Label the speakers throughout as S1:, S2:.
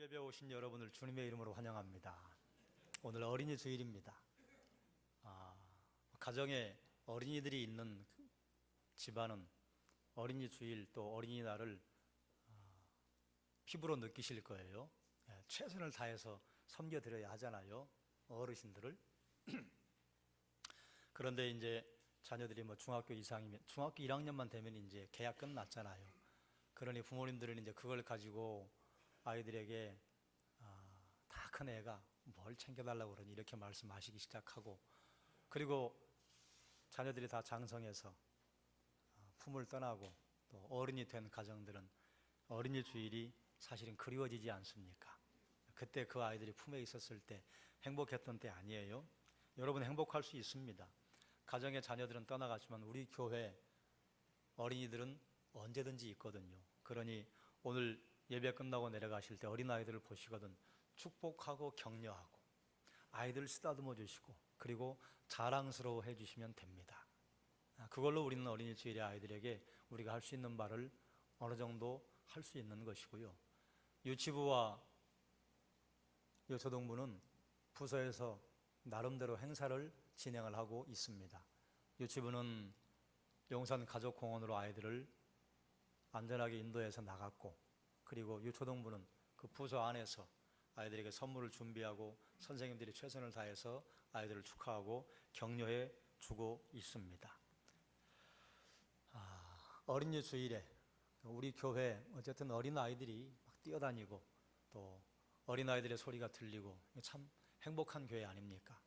S1: 예배에 오신 여러분을 주님의 이름으로 환영합니다. 오늘 어린이 주일입니다. 가정에 어린이들이 있는 집안은 어린이 주일 또 어린이날을 피부로 느끼실 거예요. 최선을 다해서 섬겨드려야 하잖아요, 어르신들을. 그런데 이제 자녀들이 중학교 이상이면, 중학교 1학년만 되면 이제 계약 끝났잖아요. 그러니 부모님들은 이제 그걸 가지고 아이들에게 다 큰 애가 뭘 챙겨달라고 그러니 이렇게 말씀하시기 시작하고, 그리고 자녀들이 다 장성해서 품을 떠나고 또 어른이 된 가정들은 어린이 주일이 사실은 그리워지지 않습니까? 그때 그 아이들이 품에 있었을 때 행복했던 때 아니에요? 여러분, 행복할 수 있습니다. 가정의 자녀들은 떠나갔지만 우리 교회 어린이들은 언제든지 있거든요. 그러니 오늘 예배 끝나고 내려가실 때 어린아이들을 보시거든 축복하고 격려하고 아이들 쓰다듬어 주시고 그리고 자랑스러워 해주시면 됩니다. 그걸로 우리는 어린이 주일에 아이들에게 우리가 할 수 있는 말을 어느 정도 할 수 있는 것이고요. 유치부와 초등부는 부서에서 나름대로 행사를 진행을 하고 있습니다. 유치부는 용산 가족공원으로 아이들을 안전하게 인도해서 나갔고, 그리고 유초등부는 그 부서 안에서 아이들에게 선물을 준비하고 선생님들이 최선을 다해서 아이들을 축하하고 격려해 주고 있습니다. 어린이 주일에 우리 교회 어쨌든 어린아이들이 막 뛰어다니고 또 어린아이들의 소리가 들리고 참 행복한 교회 아닙니까?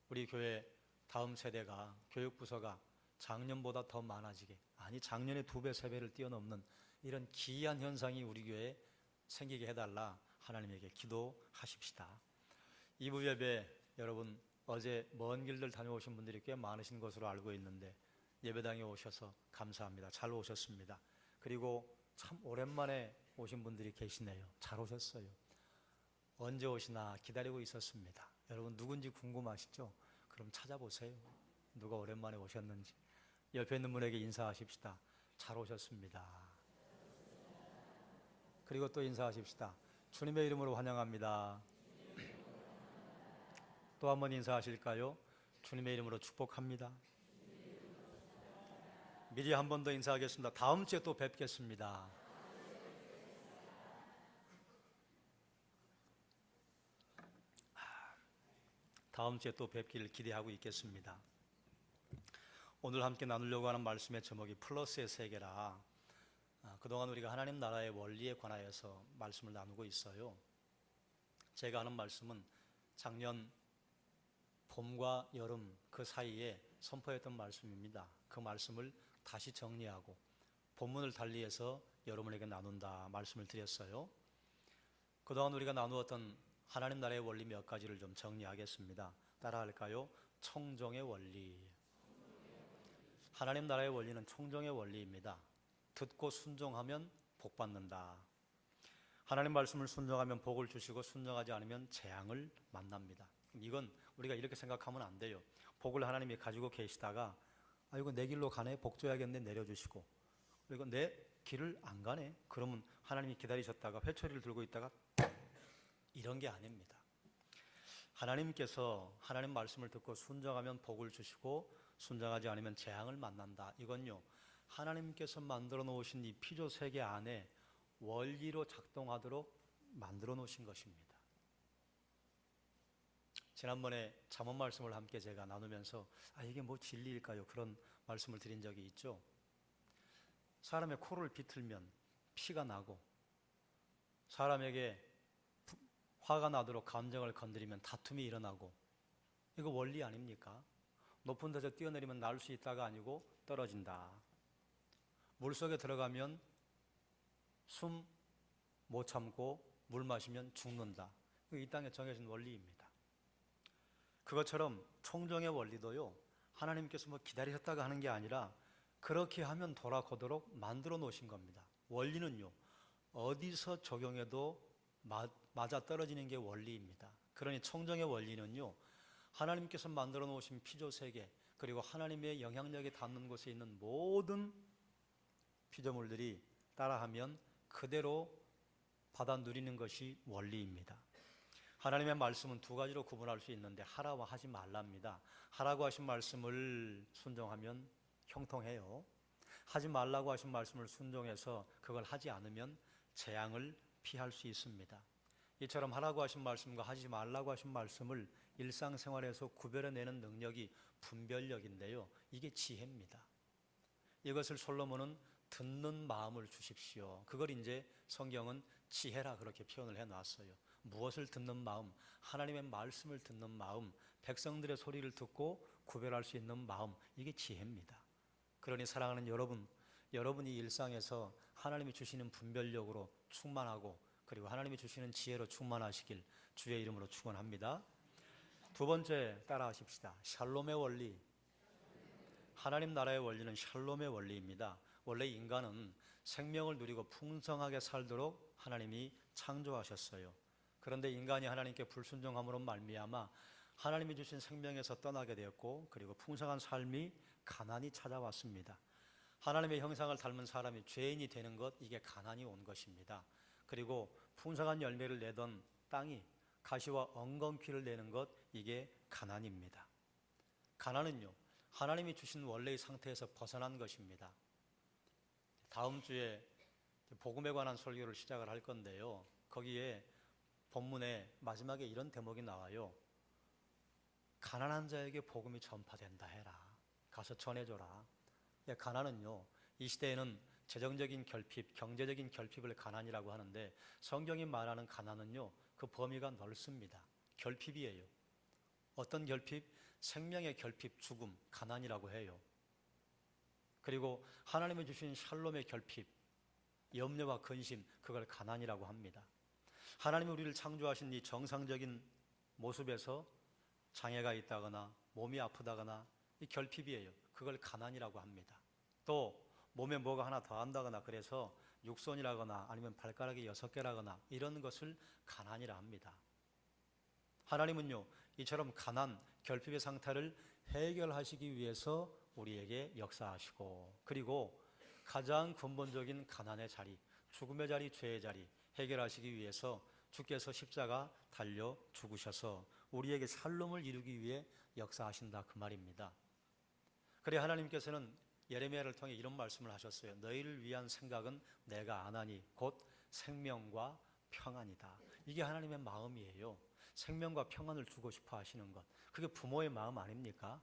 S1: 우리 교회 다음 세대가, 교육부서가 작년보다 더 많아지게, 아니 작년에 2배, 3배를 뛰어넘는 이런 기이한 현상이 우리 교회에 생기게 해달라 하나님에게 기도하십시다. 2부 예배, 여러분 어제 먼 길들 다녀오신 분들이 꽤 많으신 것으로 알고 있는데 예배당에 오셔서 감사합니다. 잘 오셨습니다. 그리고 참 오랜만에 오신 분들이 계시네요. 잘 오셨어요. 언제 오시나 기다리고 있었습니다. 여러분 누군지 궁금하시죠? 그럼 찾아보세요. 누가 오랜만에 오셨는지. 옆에 있는 분에게 인사하십시다. 잘 오셨습니다. 그리고 또 인사하십시다. 주님의 이름으로 환영합니다. 또 한 번 인사하실까요? 주님의 이름으로 축복합니다. 미리 한 번 더 인사하겠습니다. 다음 주에 또 뵙겠습니다. 다음 주에 또 뵙기를 기대하고 있겠습니다. 오늘 함께 나누려고 하는 말씀의 제목이 플러스의 세계라. 그동안 우리가 하나님 나라의 원리에 관하여서 말씀을 나누고 있어요. 제가 하는 말씀은 작년 봄과 여름 그 사이에 선포했던 말씀입니다. 그 말씀을 다시 정리하고 본문을 달리해서 여러분에게 나눈다 말씀을 드렸어요. 그동안 우리가 나누었던 하나님 나라의 원리 몇 가지를 좀 정리하겠습니다. 따라할까요? 청정의 원리. 하나님 나라의 원리는 청정의 원리입니다. 듣고 순종하면 복 받는다. 하나님 말씀을 순종하면 복을 주시고 순종하지 않으면 재앙을 만납니다. 이건 우리가 이렇게 생각하면 안 돼요. 복을 하나님이 가지고 계시다가 이거 내 길로 가네, 복 줘야겠네 내려주시고, 그리고 내 길을 안 가네, 그러면 하나님이 기다리셨다가 회초리를 들고 있다가 이런 게 아닙니다. 하나님께서 하나님 말씀을 듣고 순종하면 복을 주시고 순종하지 않으면 재앙을 만난다. 이건요, 하나님께서 만들어 놓으신 이 피조 세계 안에 원리로 작동하도록 만들어 놓으신 것입니다. 지난번에 잠언 말씀을 함께 제가 나누면서 이게 뭐 진리일까요? 그런 말씀을 드린 적이 있죠. 사람의 코를 비틀면 피가 나고, 사람에게 화가 나도록 감정을 건드리면 다툼이 일어나고, 이거 원리 아닙니까? 높은 데서 뛰어내리면 날 수 있다가 아니고 떨어진다. 물속에 들어가면 숨 못 참고 물 마시면 죽는다. 이 땅에 정해진 원리입니다. 그것처럼 청정의 원리도요, 하나님께서 기다리셨다가 하는 게 아니라 그렇게 하면 돌아가도록 만들어 놓으신 겁니다. 원리는요, 어디서 적용해도 맞아 떨어지는 게 원리입니다. 그러니 청정의 원리는요, 하나님께서 만들어 놓으신 피조세계, 그리고 하나님의 영향력이 닿는 곳에 있는 모든 피조물들이 따라하면 그대로 받아 누리는 것이 원리입니다. 하나님의 말씀은 두 가지로 구분할 수 있는데 하라와 하지 말랍니다. 하라고 하신 말씀을 순종하면 형통해요. 하지 말라고 하신 말씀을 순종해서 그걸 하지 않으면 재앙을 피할 수 있습니다. 이처럼 하라고 하신 말씀과 하지 말라고 하신 말씀을 일상생활에서 구별해내는 능력이 분별력인데요. 이게 지혜입니다. 이것을 솔로몬은 듣는 마음을 주십시오. 그걸 이제 성경은 지혜라 그렇게 표현을 해놨어요. 무엇을 듣는 마음, 하나님의 말씀을 듣는 마음, 백성들의 소리를 듣고 구별할 수 있는 마음, 이게 지혜입니다. 그러니 사랑하는 여러분, 여러분이 일상에서 하나님이 주시는 분별력으로 충만하고 그리고 하나님이 주시는 지혜로 충만하시길 주의 이름으로 축원합니다. 두 번째 따라하십시다. 샬롬의 원리. 하나님 나라의 원리는 샬롬의 원리입니다. 원래 인간은 생명을 누리고 풍성하게 살도록 하나님이 창조하셨어요. 그런데 인간이 하나님께 불순종함으로 말미암아 하나님이 주신 생명에서 떠나게 되었고 그리고 풍성한 삶이 가난이 찾아왔습니다. 하나님의 형상을 닮은 사람이 죄인이 되는 것, 이게 가난이 온 것입니다. 그리고 풍성한 열매를 내던 땅이 가시와 엉겅퀴를 내는 것, 이게 가난입니다. 가난은요, 하나님이 주신 원래의 상태에서 벗어난 것입니다. 다음 주에 복음에 관한 설교를 시작을 할 건데요. 거기에 본문에 마지막에 이런 대목이 나와요. 가난한 자에게 복음이 전파된다 해라. 가서 전해줘라. 가난은요, 이 시대에는 재정적인 결핍, 경제적인 결핍을 가난이라고 하는데 성경이 말하는 가난은요, 그 범위가 넓습니다. 결핍이에요. 어떤 결핍? 생명의 결핍, 죽음, 가난이라고 해요. 그리고 하나님이 주신 샬롬의 결핍, 염려와 근심, 그걸 가난이라고 합니다. 하나님이 우리를 창조하신 이 정상적인 모습에서 장애가 있다거나 몸이 아프다거나 이 결핍이에요. 그걸 가난이라고 합니다. 또 몸에 뭐가 하나 더 한다거나 그래서 육손이라거나 아니면 발가락이 6개라거나 이런 것을 가난이라 합니다. 하나님은요, 이처럼 가난, 결핍의 상태를 해결하시기 위해서 우리에게 역사하시고 그리고 가장 근본적인 가난의 자리, 죽음의 자리, 죄의 자리 해결하시기 위해서 주께서 십자가 달려 죽으셔서 우리에게 샬롬을 이루기 위해 역사하신다 그 말입니다. 그래 하나님께서는 예레미야를 통해 이런 말씀을 하셨어요. 너희를 위한 생각은 내가 아나니 곧 생명과 평안이다. 이게 하나님의 마음이에요. 생명과 평안을 주고 싶어 하시는 것. 그게 부모의 마음 아닙니까?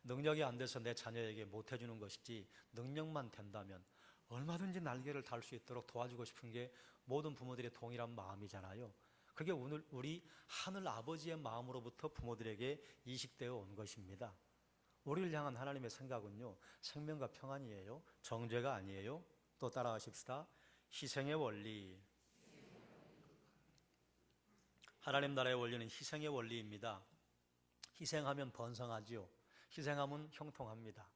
S1: 능력이 안 돼서 내 자녀에게 못 해주는 것이지 능력만 된다면 얼마든지 날개를 달 수 있도록 도와주고 싶은 게 모든 부모들의 동일한 마음이잖아요. 그게 오늘 우리 하늘 아버지의 마음으로부터 부모들에게 이식되어 온 것입니다. 우리를 향한 하나님의 생각은요, 생명과 평안이에요. 정죄가 아니에요. 또 따라하십시다. 희생의 원리. 하나님 나라의 원리는 희생의 원리입니다. 희생하면 번성하지요. 희생하면 형통합니다.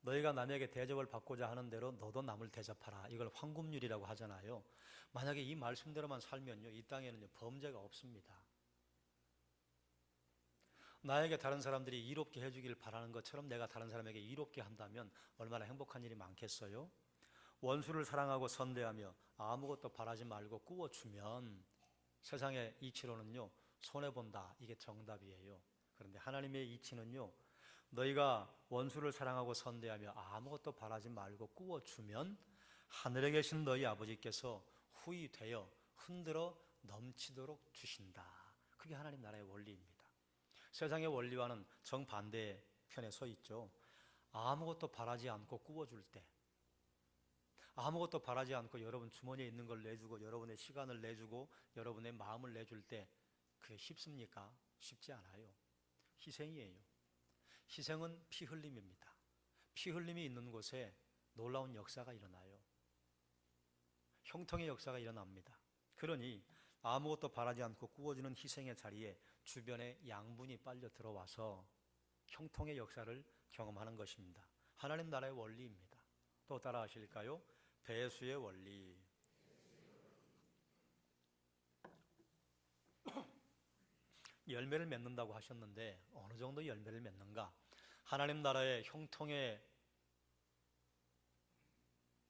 S1: 너희가 남에게 대접을 받고자 하는 대로 너도 남을 대접하라. 이걸 황금률이라고 하잖아요. 만약에 이 말씀대로만 살면요, 이 땅에는 범죄가 없습니다. 나에게 다른 사람들이 이롭게 해주길 바라는 것처럼 내가 다른 사람에게 이롭게 한다면 얼마나 행복한 일이 많겠어요? 원수를 사랑하고 선대하며 아무것도 바라지 말고 꾸어주면 세상의 이치로는요, 손해본다. 이게 정답이에요. 그런데 하나님의 이치는요, 너희가 원수를 사랑하고 선대하며 아무것도 바라지 말고 꾸어주면 하늘에 계신 너희 아버지께서 후히 되어 흔들어 넘치도록 주신다. 그게 하나님 나라의 원리입니다. 세상의 원리와는 정반대의 편에 서 있죠. 아무것도 바라지 않고 꾸어줄 때, 아무것도 바라지 않고 여러분 주머니에 있는 걸 내주고 여러분의 시간을 내주고 여러분의 마음을 내줄 때 그게 쉽습니까? 쉽지 않아요. 희생이에요. 희생은 피 흘림입니다. 피 흘림이 있는 곳에 놀라운 역사가 일어나요. 형통의 역사가 일어납니다. 그러니 아무것도 바라지 않고 꾸어주는 희생의 자리에 주변에 양분이 빨려 들어와서 형통의 역사를 경험하는 것입니다. 하나님 나라의 원리입니다. 또 따라 하실까요? 배수의 원리. 열매를 맺는다고 하셨는데 어느 정도 열매를 맺는가? 하나님 나라의 형통의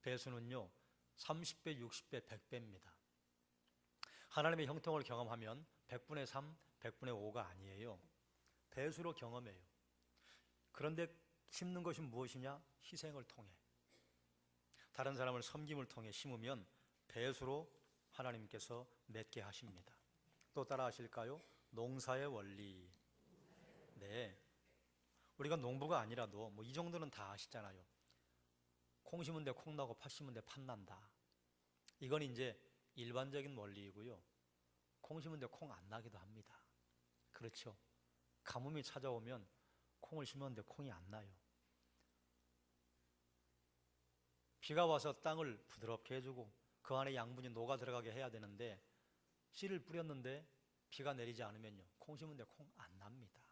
S1: 배수는요 30배, 60배, 100배입니다. 하나님의 형통을 경험하면 100분의 3, 100분의 5가 아니에요. 배수로 경험해요. 그런데 심는 것이 무엇이냐? 희생을 통해, 다른 사람을 섬김을 통해 심으면 배수로 하나님께서 맺게 하십니다. 또 따라 하실까요? 농사의 원리. 네, 우리가 농부가 아니라도 이 정도는 다 아시잖아요. 콩 심은 데 콩 나고 팥 심은 데 팥 난다. 이건 이제 일반적인 원리이고요. 콩 심은 데 콩 안 나기도 합니다. 그렇죠? 가뭄이 찾아오면 콩을 심었는데 콩이 안 나요. 비가 와서 땅을 부드럽게 해주고 그 안에 양분이 녹아 들어가게 해야 되는데, 씨를 뿌렸는데 비가 내리지 않으면요, 콩 심은데 콩 안 납니다.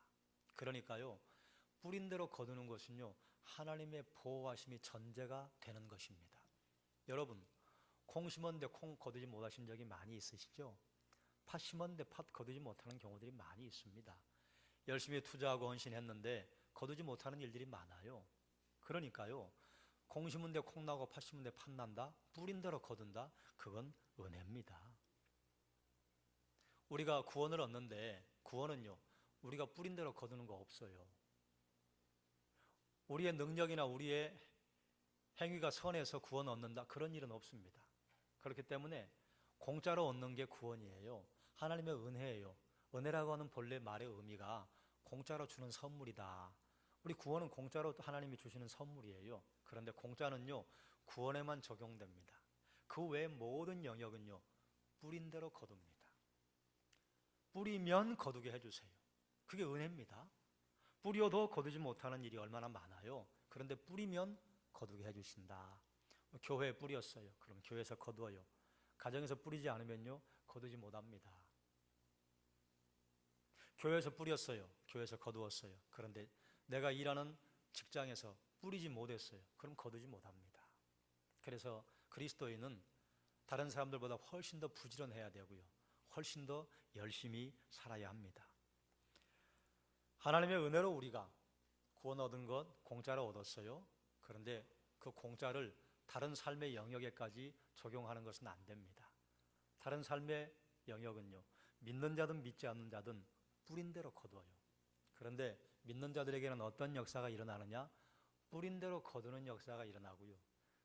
S1: 그러니까요, 뿌린 대로 거두는 것은요, 하나님의 보호하심이 전제가 되는 것입니다. 여러분, 콩 심었는데 콩 거두지 못하신 적이 많이 있으시죠? 팥 심었는데 팥 거두지 못하는 경우들이 많이 있습니다. 열심히 투자하고 헌신했는데 거두지 못하는 일들이 많아요. 그러니까요, 콩 심은 데 콩 나고 팥 심은 데 팥 난다? 뿌린 대로 거둔다? 그건 은혜입니다. 우리가 구원을 얻는데 구원은요, 우리가 뿌린 대로 거두는 거 없어요. 우리의 능력이나 우리의 행위가 선해서 구원 얻는다? 그런 일은 없습니다. 그렇기 때문에 공짜로 얻는 게 구원이에요. 하나님의 은혜예요. 은혜라고 하는 본래 말의 의미가 공짜로 주는 선물이다. 우리 구원은 공짜로 하나님이 주시는 선물이에요. 그런데 공짜는요, 구원에만 적용됩니다. 그 외의 모든 영역은요, 뿌린 대로 거둡니다. 뿌리면 거두게 해주세요. 그게 은혜입니다. 뿌려도 거두지 못하는 일이 얼마나 많아요. 그런데 뿌리면 거두게 해주신다. 교회에 뿌렸어요. 그럼 교회에서 거두어요. 가정에서 뿌리지 않으면요, 거두지 못합니다. 교회에서 뿌렸어요. 교회에서 거두었어요. 그런데 내가 일하는 직장에서 뿌리지 못했어요. 그럼 거두지 못합니다. 그래서 그리스도인은 다른 사람들보다 훨씬 더 부지런해야 되고요, 훨씬 더 열심히 살아야 합니다. 하나님의 은혜로 우리가 구원 얻은 것 공짜로 얻었어요. 그런데 그 공짜를 다른 삶의 영역에까지 적용하는 것은 안 됩니다. 다른 삶의 영역은요, 믿는 자든 믿지 않는 자든 뿌린 대로 거두어요. 그런데 믿는 자들에게는 어떤 역사가 일어나느냐? 뿌린 대로 거두는 역사가 일어나고요,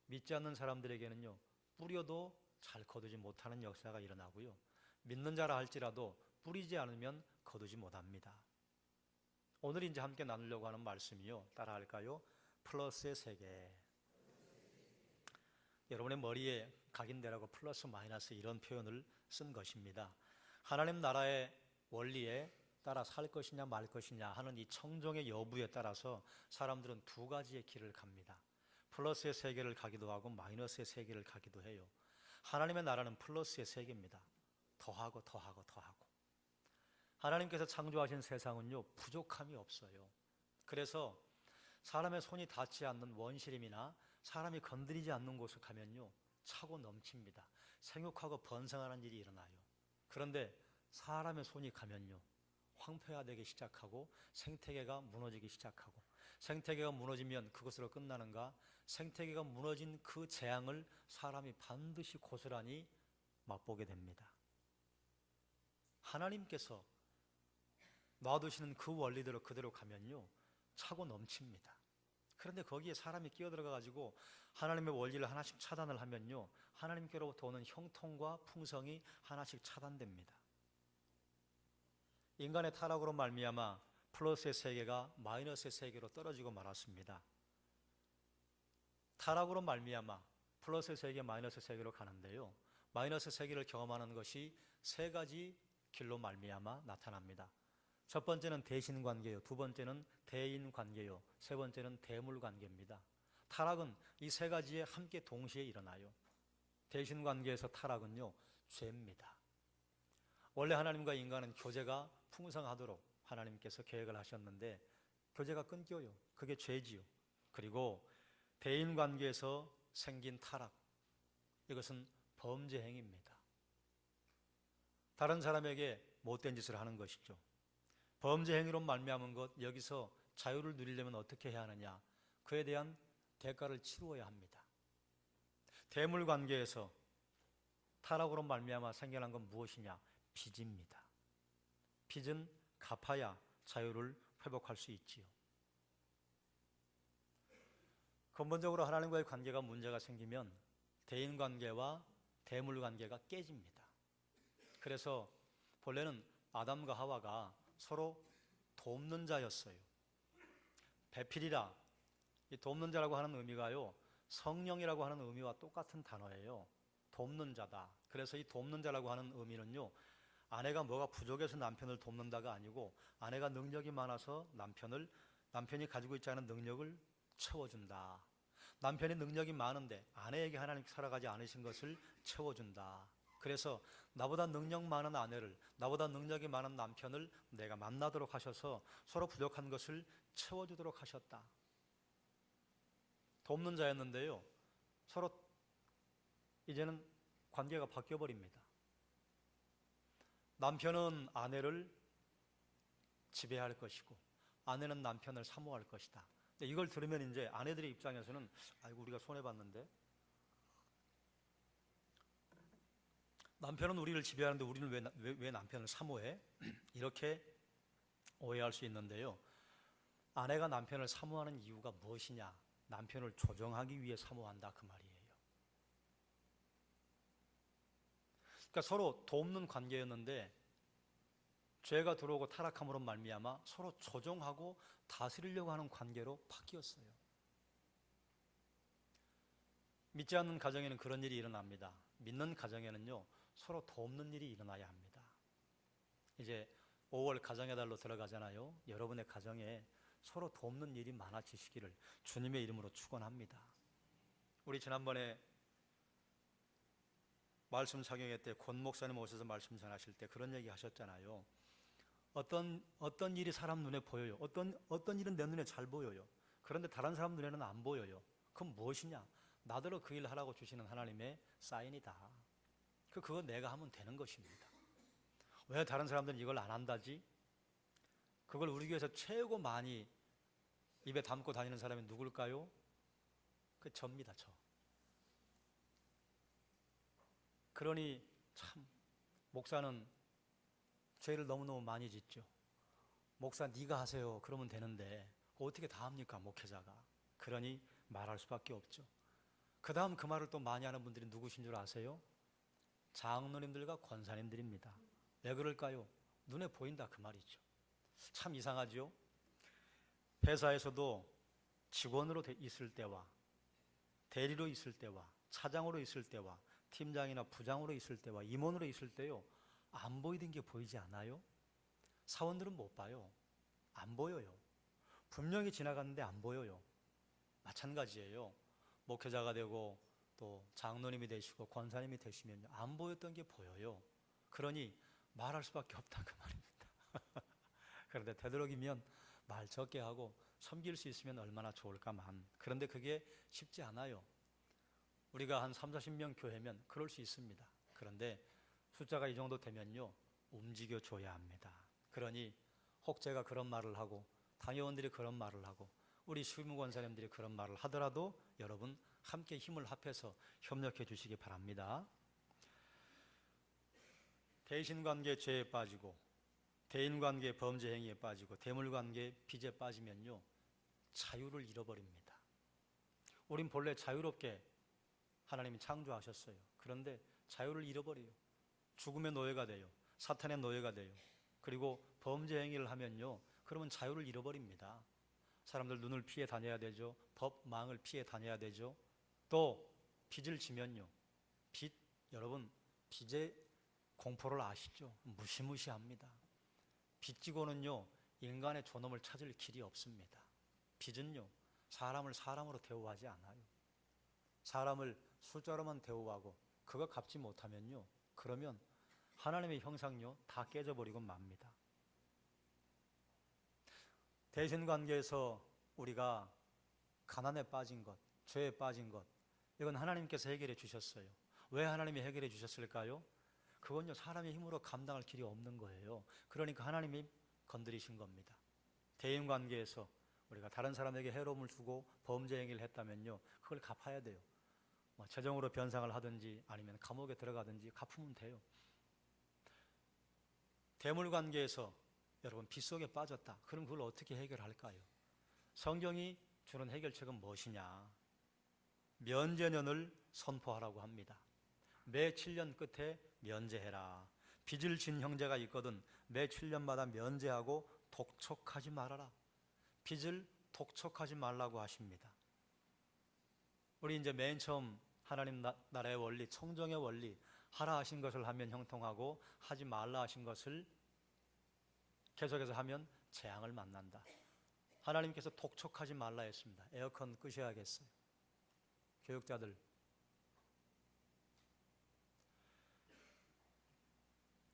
S1: 믿지 않는 사람들에게는요, 뿌려도 잘 거두지 못하는 역사가 일어나고요, 믿는 자라 할지라도 뿌리지 않으면 거두지 못합니다. 오늘 이제 함께 나누려고 하는 말씀이요, 따라 할까요? 플러스의 세계. 여러분의 머리에 각인되라고 플러스 마이너스 이런 표현을 쓴 것입니다. 하나님 나라의 원리에 따라 살 것이냐 말 것이냐 하는 이 청정의 여부에 따라서 사람들은 두 가지의 길을 갑니다. 플러스의 세계를 가기도 하고 마이너스의 세계를 가기도 해요. 하나님의 나라는 플러스의 세계입니다. 더하고 더하고 더하고. 하나님께서 창조하신 세상은요, 부족함이 없어요. 그래서 사람의 손이 닿지 않는 원시림이나 사람이 건드리지 않는 곳에 가면요, 차고 넘칩니다. 생육하고 번성하는 일이 일어나요. 그런데 사람의 손이 가면요, 황폐화되기 시작하고 생태계가 무너지기 시작하고, 생태계가 무너지면 그것으로 끝나는가? 생태계가 무너진 그 재앙을 사람이 반드시 고스란히 맛보게 됩니다. 하나님께서 놔두시는 그 원리대로 그대로 가면요, 차고 넘칩니다. 그런데 거기에 사람이 끼어들어가 가지고 하나님의 원리를 하나씩 차단을 하면요, 하나님께로부터 오는 형통과 풍성이 하나씩 차단됩니다. 인간의 타락으로 말미암아 플러스의 세계가 마이너스의 세계로 떨어지고 말았습니다. 타락으로 말미암아 플러스의 세계, 마이너스의 세계로 가는데요, 마이너스 세계를 경험하는 것이 세 가지 길로 말미암아 나타납니다. 첫 번째는 대신관계요, 두 번째는 대인관계요, 세 번째는 대물관계입니다. 타락은 이 세 가지에 함께 동시에 일어나요. 대신관계에서 타락은요, 죄입니다. 원래 하나님과 인간은 교제가 풍성하도록 하나님께서 계획을 하셨는데 교제가 끊겨요. 그게 죄지요. 그리고 대인관계에서 생긴 타락, 이것은 범죄 행위입니다. 다른 사람에게 못된 짓을 하는 것이죠. 범죄 행위로 말미암은 것, 여기서 자유를 누리려면 어떻게 해야 하느냐? 그에 대한 대가를 치루어야 합니다. 대물 관계에서 타락으로 말미암아 생겨난 건 무엇이냐? 빚입니다. 빚은 갚아야 자유를 회복할 수 있지요. 근본적으로 하나님과의 관계가 문제가 생기면 대인관계와 대물관계가 깨집니다. 그래서 본래는 아담과 하와가 서로 돕는 자였어요. 배필이라, 이 돕는 자라고 하는 의미가요, 성령이라고 하는 의미와 똑같은 단어예요. 돕는 자다. 그래서 이 돕는 자라고 하는 의미는요, 아내가 뭐가 부족해서 남편을 돕는다가 아니고 아내가 능력이 많아서 남편이 가지고 있지 않은 능력을 채워준다. 남편이 능력이 많은데 아내에게 하나님께 살아가지 않으신 것을 채워준다. 그래서 나보다 능력 많은 아내를, 나보다 능력이 많은 남편을 내가 만나도록 하셔서 서로 부족한 것을 채워주도록 하셨다. 돕는 자였는데요, 서로 이제는 관계가 바뀌어버립니다. 남편은 아내를 지배할 것이고 아내는 남편을 사모할 것이다. 이걸 들으면 이제 아내들의 입장에서는 아이고 우리가 손해봤는데, 남편은 우리를 지배하는데 우리는 왜 남편을 사모해? 이렇게 오해할 수 있는데요, 아내가 남편을 사모하는 이유가 무엇이냐? 남편을 조정하기 위해 사모한다, 그 말이에요. 그러니까 서로 돕는 관계였는데 죄가 들어오고 타락함으로 말미암아 서로 조정하고 다스리려고 하는 관계로 바뀌었어요. 믿지 않는 가정에는 그런 일이 일어납니다. 믿는 가정에는요, 서로 돕는 일이 일어나야 합니다. 이제 5월 가정의 달로 들어가잖아요. 여러분의 가정에 서로 돕는 일이 많아지시기를 주님의 이름으로 축원합니다. 우리 지난번에 말씀 작용회 때 권 목사님 오셔서 말씀 전하실 때 그런 얘기 하셨잖아요. 어떤 일이 사람 눈에 보여요. 어떤 일은 내 눈에 잘 보여요. 그런데 다른 사람 눈에는 안 보여요. 그럼 무엇이냐? 나더러 그 일 하라고 주시는 하나님의 사인이다. 그거 내가 하면 되는 것입니다. 왜 다른 사람들은 이걸 안 한다지? 그걸 우리 교회에서 최고 많이 입에 담고 다니는 사람이 누굴까요? 그 저입니다, 저. 그러니 참 목사는 죄를 너무너무 많이 짓죠. 목사 네가 하세요 그러면 되는데 어떻게 다 합니까, 목회자가? 그러니 말할 수밖에 없죠. 그 다음 그 말을 또 많이 하는 분들이 누구신 줄 아세요? 장로님들과 권사님들입니다. 왜 그럴까요? 눈에 보인다, 그 말이죠. 참 이상하죠. 회사에서도 직원으로 있을 때와 대리로 있을 때와 차장으로 있을 때와 팀장이나 부장으로 있을 때와 임원으로 있을 때요, 안 보이던 게 보이지 않아요? 사원들은 못 봐요. 안 보여요. 분명히 지나갔는데 안 보여요. 마찬가지예요. 목회자가 되고 또 장로님이 되시고 권사님이 되시면 안 보였던 게 보여요. 그러니 말할 수밖에 없다, 그 말입니다. 그런데 되도록이면 말 적게 하고 섬길 수 있으면 얼마나 좋을까만. 그런데 그게 쉽지 않아요. 우리가 한 30-40명 교회면 그럴 수 있습니다. 그런데 숫자가 이 정도 되면요, 움직여 줘야 합니다. 그러니 혹 제가 그런 말을 하고 당회원들이 그런 말을 하고 우리 수임권사님들이 그런 말을 하더라도 여러분 함께 힘을 합해서 협력해 주시기 바랍니다. 대신관계 죄에 빠지고 대인관계 범죄 행위에 빠지고 대물관계 빚에 빠지면요, 자유를 잃어버립니다. 우린 본래 자유롭게 하나님이 창조하셨어요. 그런데 자유를 잃어버려요. 죽음의 노예가 돼요. 사탄의 노예가 돼요. 그리고 범죄 행위를 하면요, 그러면 자유를 잃어버립니다. 사람들 눈을 피해 다녀야 되죠. 법망을 피해 다녀야 되죠. 또 빚을 지면요, 여러분 빚의 공포를 아시죠? 무시무시합니다. 빚 지고는요, 인간의 존엄을 찾을 길이 없습니다. 빚은요, 사람을 사람으로 대우하지 않아요. 사람을 숫자로만 대우하고 그거 갚지 못하면요, 그러면 하나님의 형상요 다 깨져버리고 맙니다. 대신관계에서 우리가 가난에 빠진 것, 죄에 빠진 것, 이건 하나님께서 해결해 주셨어요. 왜 하나님이 해결해 주셨을까요? 그건요, 사람의 힘으로 감당할 길이 없는 거예요. 그러니까 하나님이 건드리신 겁니다. 대인관계에서 우리가 다른 사람에게 해로움을 주고 범죄 행위를 했다면요, 그걸 갚아야 돼요. 뭐 재정으로 변상을 하든지 아니면 감옥에 들어가든지 갚으면 돼요. 대물 관계에서 여러분 빚속에 빠졌다. 그럼 그걸 어떻게 해결할까요? 성경이 주는 해결책은 무엇이냐? 면제년을 선포하라고 합니다. 매 7년 끝에 면제해라. 빚을 진 형제가 있거든 매 7년마다 면제하고 독촉하지 말아라. 빚을 독촉하지 말라고 하십니다. 우리 이제 맨 처음 하나님 나라의 원리, 청정의 원리, 하라 하신 것을 하면 형통하고 하지 말라 하신 것을 계속해서 하면 재앙을 만난다. 하나님께서 독촉하지 말라 했습니다. 에어컨 끄셔야겠어요. 교육자들,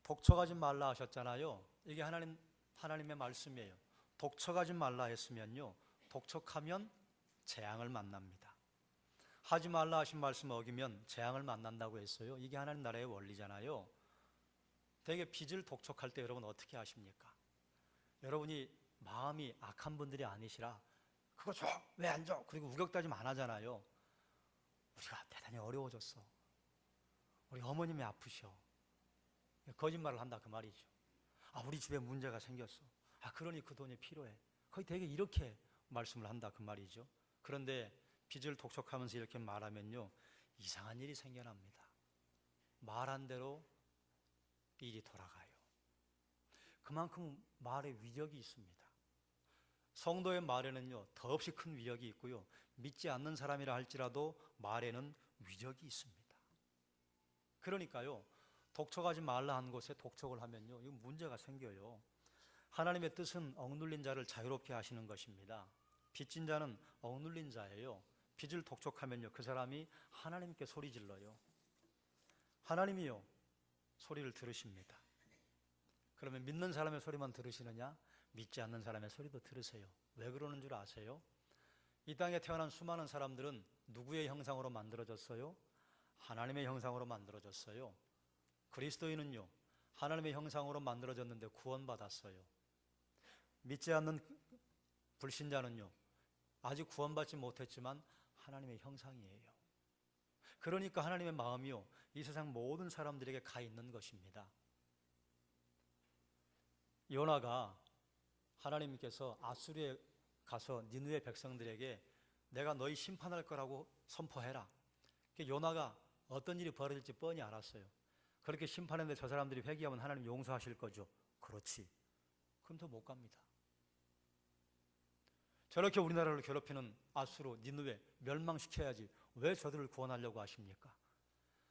S1: 독촉하지 말라 하셨잖아요. 이게 하나님의 말씀이에요. 독촉하지 말라 했으면요, 독촉하면 재앙을 만납니다. 하지 말라 하신 말씀 어기면 재앙을 만난다고 했어요. 이게 하나님 나라의 원리잖아요. 되게 빚을 독촉할 때 여러분 어떻게 하십니까? 여러분이 마음이 악한 분들이 아니시라 그거 줘! 왜 안 줘? 그리고 우격다짐 안 하잖아요. 우리가 대단히 어려워졌어. 우리 어머님이 아프셔. 거짓말을 한다 그 말이죠. 우리 집에 문제가 생겼어. 그러니 그 돈이 필요해. 거의 되게 이렇게 말씀을 한다 그 말이죠. 그런데 빚을 독촉하면서 이렇게 말하면요, 이상한 일이 생겨납니다. 말한 대로 일이 돌아가요. 그만큼 말에 위력이 있습니다. 성도의 말에는요, 더없이 큰 위력이 있고요, 믿지 않는 사람이라 할지라도 말에는 위력이 있습니다. 그러니까요, 독촉하지 말라 한 곳에 독촉을 하면요, 이거 문제가 생겨요. 하나님의 뜻은 억눌린 자를 자유롭게 하시는 것입니다. 빚진 자는 억눌린 자예요. 빚을 독촉하면요, 그 사람이 하나님께 소리 질러요. 하나님이요, 소리를 들으십니다. 그러면 믿는 사람의 소리만 들으시느냐? 믿지 않는 사람의 소리도 들으세요. 왜 그러는 줄 아세요? 이 땅에 태어난 수많은 사람들은 누구의 형상으로 만들어졌어요? 하나님의 형상으로 만들어졌어요. 그리스도인은요, 하나님의 형상으로 만들어졌는데 구원받았어요. 믿지 않는 불신자는요, 아직 구원받지 못했지만 하나님의 형상이에요. 그러니까 하나님의 마음이요, 이 세상 모든 사람들에게 가 있는 것입니다. 요나가 하나님께서 아수르에 가서 니느웨 백성들에게 내가 너희 심판할 거라고 선포해라. 요나가 어떤 일이 벌어질지 뻔히 알았어요. 그렇게 심판했는데 저 사람들이 회개하면 하나님 용서하실 거죠. 그렇지. 그럼 더 못 갑니다. 저렇게 우리나라를 괴롭히는 아수르, 니느웨 멸망시켜야지 왜 저들을 구원하려고 하십니까?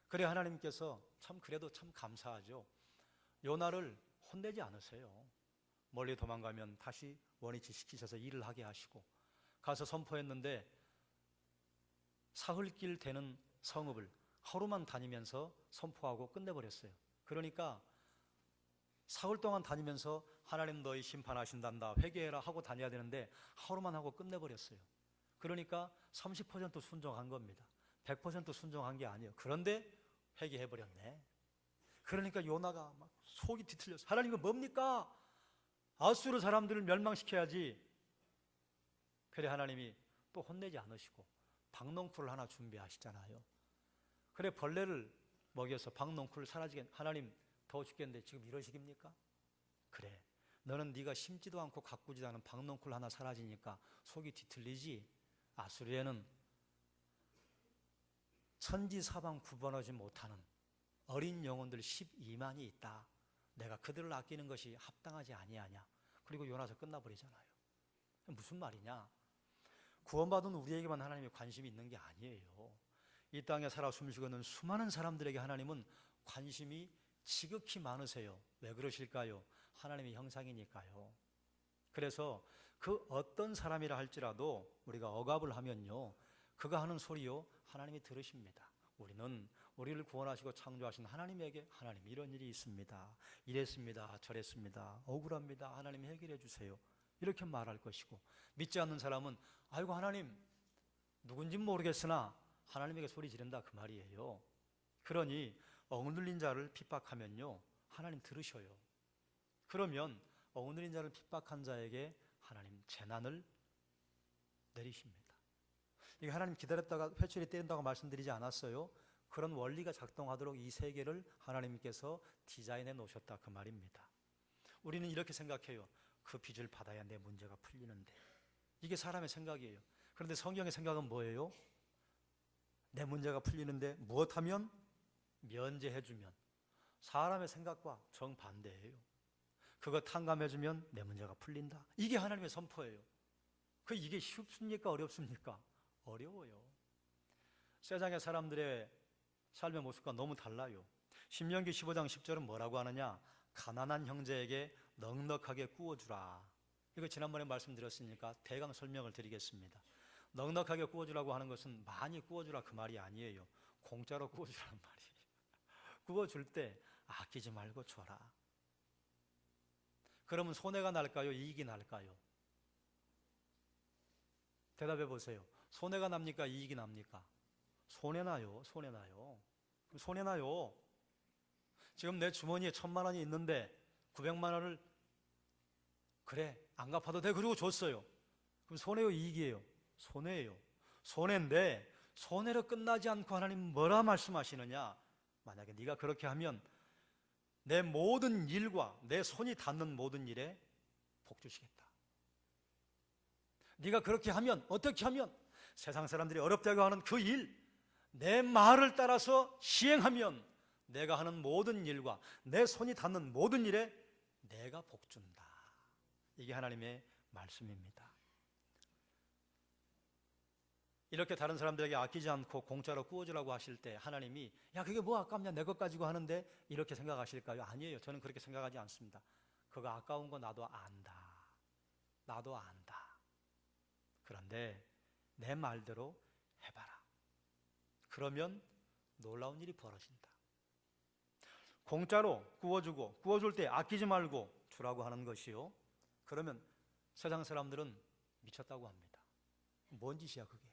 S1: 그래 하나님께서 그래도 참 감사하죠. 요나를 혼내지 않으세요. 멀리 도망가면 다시 원위치 시키셔서 일을 하게 하시고, 가서 선포했는데 사흘길 되는 성읍을 하루만 다니면서 선포하고 끝내버렸어요. 그러니까 사흘 동안 다니면서 하나님 너희 심판하신단다, 회개해라 하고 다녀야 되는데 하루만 하고 끝내버렸어요. 그러니까 30% 순종한 겁니다. 100% 순종한 게 아니에요. 그런데 회개해버렸네. 그러니까 요나가 막 속이 뒤틀렸어요. 하나님 이거 뭡니까? 아수르 사람들을 멸망시켜야지. 그래 하나님이 또 혼내지 않으시고 박농쿨을 하나 준비하시잖아요. 그래 벌레를 먹여서 박농쿨 사라지게, 하나님 더워 죽겠는데 지금 이러시깁니까? 그래 너는 네가 심지도 않고 가꾸지도 않은 박농쿨 하나 사라지니까 속이 뒤틀리지. 아수르에는 천지사방 구분하지 못하는 어린 영혼들 12만이 있다. 내가 그들을 아끼는 것이 합당하지 아니하냐. 그리고 요나서 끝나버리잖아요. 무슨 말이냐? 구원받은 우리에게만 하나님이 관심이 있는 게 아니에요. 이 땅에 살아 숨쉬고 있는 수많은 사람들에게 하나님은 관심이 지극히 많으세요. 왜 그러실까요? 하나님의 형상이니까요. 그래서 그 어떤 사람이라 할지라도 우리가 억압을 하면요, 그가 하는 소리요 하나님이 들으십니다. 우리는 우리를 구원하시고 창조하신 하나님에게 하나님 이런 일이 있습니다, 이랬습니다, 저랬습니다, 억울합니다, 하나님 해결해 주세요 이렇게 말할 것이고, 믿지 않는 사람은 아이고 하나님 누군진 모르겠으나 하나님에게 소리 지른다 그 말이에요. 그러니 억눌린 자를 핍박하면요 하나님 들으셔요. 그러면 억눌린 자를 핍박한 자에게 하나님 재난을 내리십니다. 이게 하나님 기다렸다가 회초리 때린다고 말씀드리지 않았어요? 그런 원리가 작동하도록 이 세계를 하나님께서 디자인해 놓으셨다 그 말입니다. 우리는 이렇게 생각해요. 그 빚을 받아야 내 문제가 풀리는데. 이게 사람의 생각이에요. 그런데 성경의 생각은 뭐예요? 내 문제가 풀리는데 무엇하면? 면제해주면. 사람의 생각과 정반대예요. 그거 탕감해주면 내 문제가 풀린다. 이게 하나님의 선포예요. 이게 쉽습니까? 어렵습니까? 어려워요. 세상의 사람들의 삶의 모습과 너무 달라요. 신명기 15장 10절은 뭐라고 하느냐? 가난한 형제에게 넉넉하게 구워주라. 이거 지난번에 말씀드렸으니까 대강 설명을 드리겠습니다. 넉넉하게 구워주라고 하는 것은 많이 구워주라 그 말이 아니에요. 공짜로 구워주라는 말이에요. 구워줄 때 아끼지 말고 줘라. 그러면 손해가 날까요? 이익이 날까요? 대답해 보세요. 손해가 납니까? 이익이 납니까? 손해나요. 손해나요. 손해나요. 지금 내 주머니에 1,000만 원이 있는데 900만 원을 그래 안 갚아도 돼 그리고 줬어요. 그럼 손해요? 이익이에요? 손해예요. 손해인데 손해로 끝나지 않고 하나님 뭐라 말씀하시느냐? 만약에 네가 그렇게 하면 내 모든 일과 내 손이 닿는 모든 일에 복 주시겠다. 네가 그렇게 하면 어떻게 하면 세상 사람들이 어렵다고 하는 그 일, 내 말을 따라서 시행하면 내가 하는 모든 일과 내 손이 닿는 모든 일에 내가 복 준다. 이게 하나님의 말씀입니다. 이렇게 다른 사람들에게 아끼지 않고 공짜로 구워주라고 하실 때 하나님이 야 그게 뭐 아깝냐 내 것 가지고 하는데 이렇게 생각하실까요? 아니에요. 저는 그렇게 생각하지 않습니다. 그거 아까운 거 나도 안다. 나도 안다. 그런데 내 말대로 해봐라. 그러면 놀라운 일이 벌어진다. 공짜로 구워주고 구워줄 때 아끼지 말고 주라고 하는 것이요. 그러면 세상 사람들은 미쳤다고 합니다. 뭔 짓이야 그게?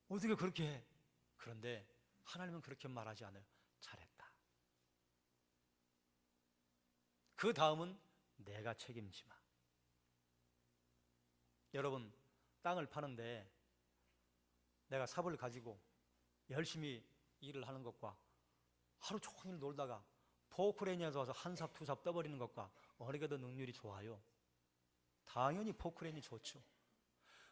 S1: 어떻게 그렇게 해? 그런데 하나님은 그렇게 말하지 않아요. 잘했다. 그 다음은 내가 책임지마. 여러분 땅을 파는데 내가 삽을 가지고 열심히 일을 하는 것과 하루 종일 놀다가 포크레인에서 와서 한 삽, 두 삽 떠버리는 것과 어느 게 더 능률이 좋아요? 당연히 포크레인이 좋죠.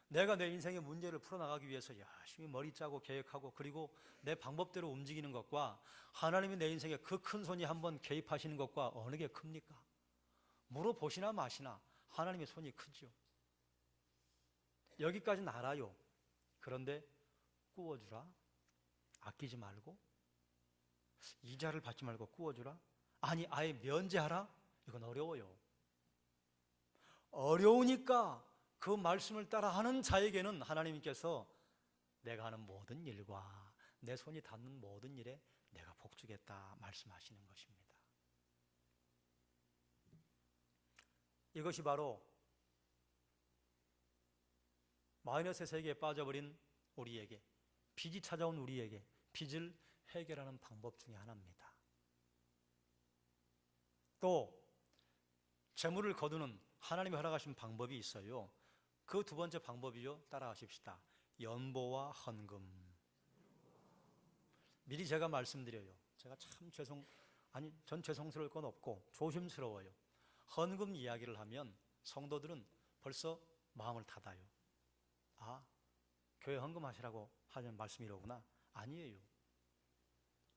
S1: 내가 내 인생의 문제를 풀어나가기 위해서 열심히 머리 짜고 계획하고 그리고 내 방법대로 움직이는 것과 하나님이 내 인생에 그 큰 손이 한번 개입하시는 것과 어느 게 큽니까? 물어보시나 마시나 하나님의 손이 크죠. 여기까지는 알아요. 그런데 구워주라? 아끼지 말고? 이자를 받지 말고 구워주라? 아니 아예 면제하라? 이건 어려워요. 어려우니까 그 말씀을 따라하는 자에게는 하나님께서 내가 하는 모든 일과 내 손이 닿는 모든 일에 내가 복 주겠다 말씀하시는 것입니다. 이것이 바로 마이너스의 세계에 빠져버린 우리에게, 빚이 찾아온 우리에게 빚을 해결하는 방법 중에 하나입니다. 또 재물을 거두는 하나님이 허락하신 방법이 있어요. 그 두 번째 방법이요. 따라하십시다. 연보와 헌금. 미리 제가 말씀드려요. 제가 참 전 죄송스러울 건 없고 조심스러워요. 헌금 이야기를 하면 성도들은 벌써 마음을 닫아요. 아, 교회 헌금하시라고 하는 말씀이로구나. 아니에요.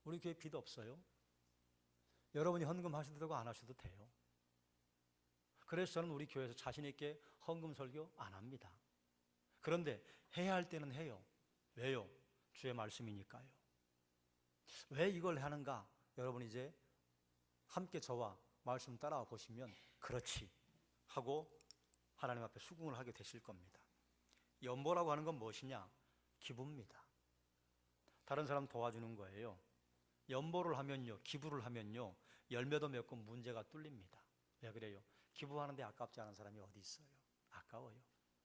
S1: 우리 교회 빚 없어요. 여러분이 헌금하셔도 되고 안 하셔도 돼요. 그래서 저는 우리 교회에서 자신 있게 헌금 설교 안 합니다. 그런데 해야 할 때는 해요. 왜요? 주의 말씀이니까요. 왜 이걸 하는가? 여러분 이제 함께 저와 말씀 따라와 보시면 그렇지 하고 하나님 앞에 수긍을 하게 되실 겁니다. 연보라고 하는 건 무엇이냐? 기부입니다. 다른 사람 도와주는 거예요. 연보를 하면요, 기부를 하면요, 열매도 맺고 문제가 뚫립니다. 왜 그래요? 기부하는데 아깝지 않은 사람이 어디 있어요? 아까워요.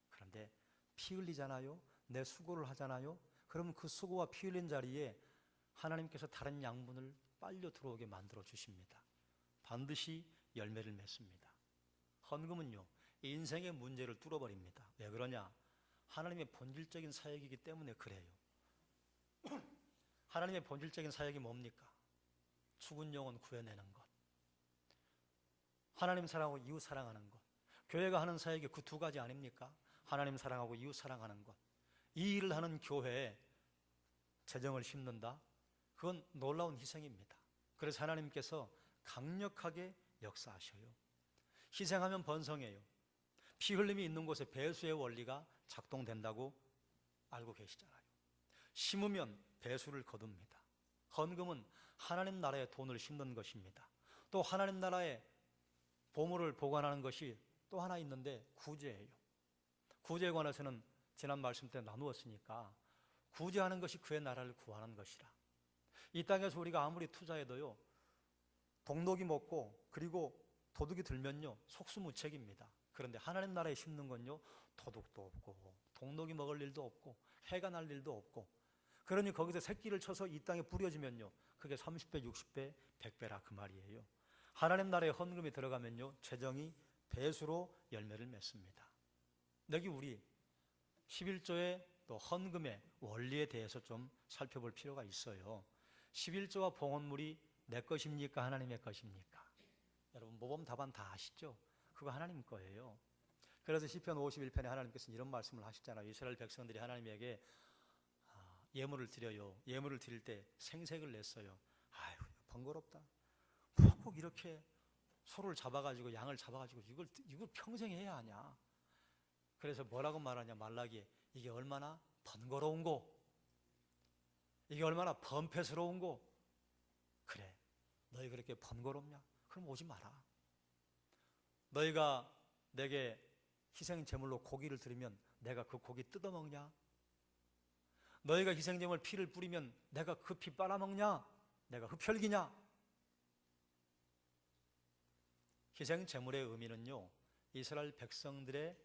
S1: 그런데 피 흘리잖아요. 내 수고를 하잖아요. 그러면 그 수고와 피 흘린 자리에 하나님께서 다른 양분을 빨려 들어오게 만들어 주십니다. 반드시 열매를 맺습니다. 헌금은요, 인생의 문제를 뚫어버립니다. 왜 그러냐? 하나님의 본질적인 사역이기 때문에 그래요. 하나님의 본질적인 사역이 뭡니까? 죽은 영혼 구해내는 것, 하나님 사랑하고 이웃 사랑하는 것. 교회가 하는 사역이 그 두 가지 아닙니까? 하나님 사랑하고 이웃 사랑하는 것. 이 일을 하는 교회에 재정을 심는다? 그건 놀라운 희생입니다. 그래서 하나님께서 강력하게 역사하셔요. 희생하면 번성해요. 피 흘림이 있는 곳에 배수의 원리가 작동된다고 알고 계시잖아요. 심으면 배수를 거둡니다. 헌금은 하나님 나라의 돈을 심는 것입니다. 또 하나님 나라의 보물을 보관하는 것이 또 하나 있는데 구제예요. 구제에 관해서는 지난 말씀 때 나누었으니까 구제하는 것이 그의 나라를 구하는 것이라. 이 땅에서 우리가 아무리 투자해도요, 동독이 먹고 그리고 도둑이 들면요 속수무책입니다. 그런데 하나님 나라에 심는 건요 도둑도 없고 동독이 먹을 일도 없고 해가 날 일도 없고, 그러니 거기서 새끼를 쳐서 이 땅에 뿌려지면요 그게 30배, 60배, 100배라 그 말이에요. 하나님 나라에 헌금이 들어가면요 재정이 배수로 열매를 맺습니다. 여기 우리 11조의 또 헌금의 원리에 대해서 좀 살펴볼 필요가 있어요. 11조와 봉헌물이 내 것입니까? 하나님의 것입니까? 여러분 모범 답안 다 아시죠? 그거 하나님 거예요. 그래서 시편 51편에 하나님께서는 이런 말씀을 하시잖아요. 이스라엘 백성들이 하나님에게 예물을 드려요. 예물을 드릴 때 생색을 냈어요. 아유 번거롭다. 뭐 꼭 이렇게 소를 잡아가지고 양을 잡아가지고 이걸 평생 해야 하냐. 그래서 뭐라고 말하냐 말라기에, 이게 얼마나 번거로운고, 이게 얼마나 번패스러운고. 그래 너희 그렇게 번거롭냐? 그럼 오지 마라. 너희가 내게 희생 제물로 고기를 드리면 내가 그 고기 뜯어먹냐? 너희가 희생 제물 피를 뿌리면 내가 그 피 빨아먹냐? 내가 흡혈귀냐? 희생 제물의 의미는요 이스라엘 백성들의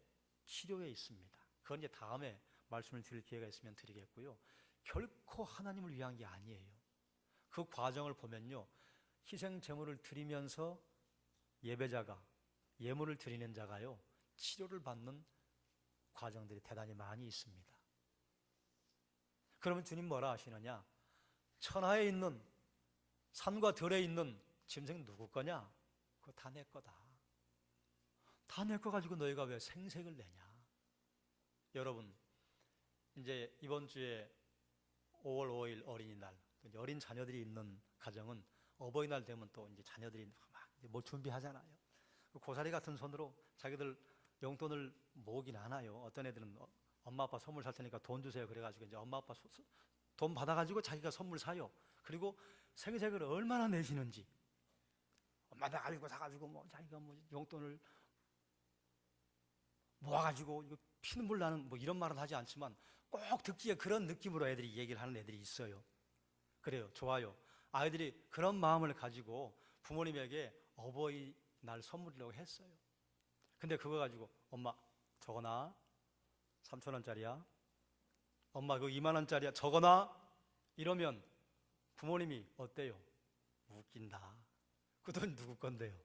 S1: 치료에 있습니다. 그건 이제 다음에 말씀을 드릴 기회가 있으면 드리겠고요, 결코 하나님을 위한 게 아니에요. 그 과정을 보면요 희생 제물을 드리면서 예배자가, 예물을 드리는 자가요 치료를 받는 과정들이 대단히 많이 있습니다. 그러면 주님 뭐라 하시느냐? 천하에 있는, 산과 들에 있는 짐승 누구 거냐? 그거 다 내 거다. 다 내 거 가지고 너희가 왜 생색을 내냐? 여러분 이제 이번 주에 5월 5일 어린이날, 어린 자녀들이 있는 가정은 어버이날 되면 또 이제 자녀들이 막 뭐 준비하잖아요. 고사리 같은 손으로 자기들 용돈을 모으긴 하나요. 어떤 애들은 엄마 아빠 선물 살 테니까 돈 주세요 그래가지고 이제 엄마 아빠 돈 받아가지고 자기가 선물 사요. 그리고 생색을 얼마나 내시는지, 엄마 나 가지고 사가지고 뭐 자기가 뭐 용돈을 모아가지고 이거 피눈물 나는 뭐 이런 말은 하지 않지만 꼭 듣기에 그런 느낌으로 애들이 얘기를 하는 애들이 있어요. 그래요, 좋아요. 아이들이 그런 마음을 가지고 부모님에게 어버이날 선물이라고 했어요. 근데 그거 가지고 엄마 저거나 3,000원짜리야, 엄마 그거 20,000원짜리야 저거나, 이러면 부모님이 어때요? 웃긴다. 그 돈 누구 건데요?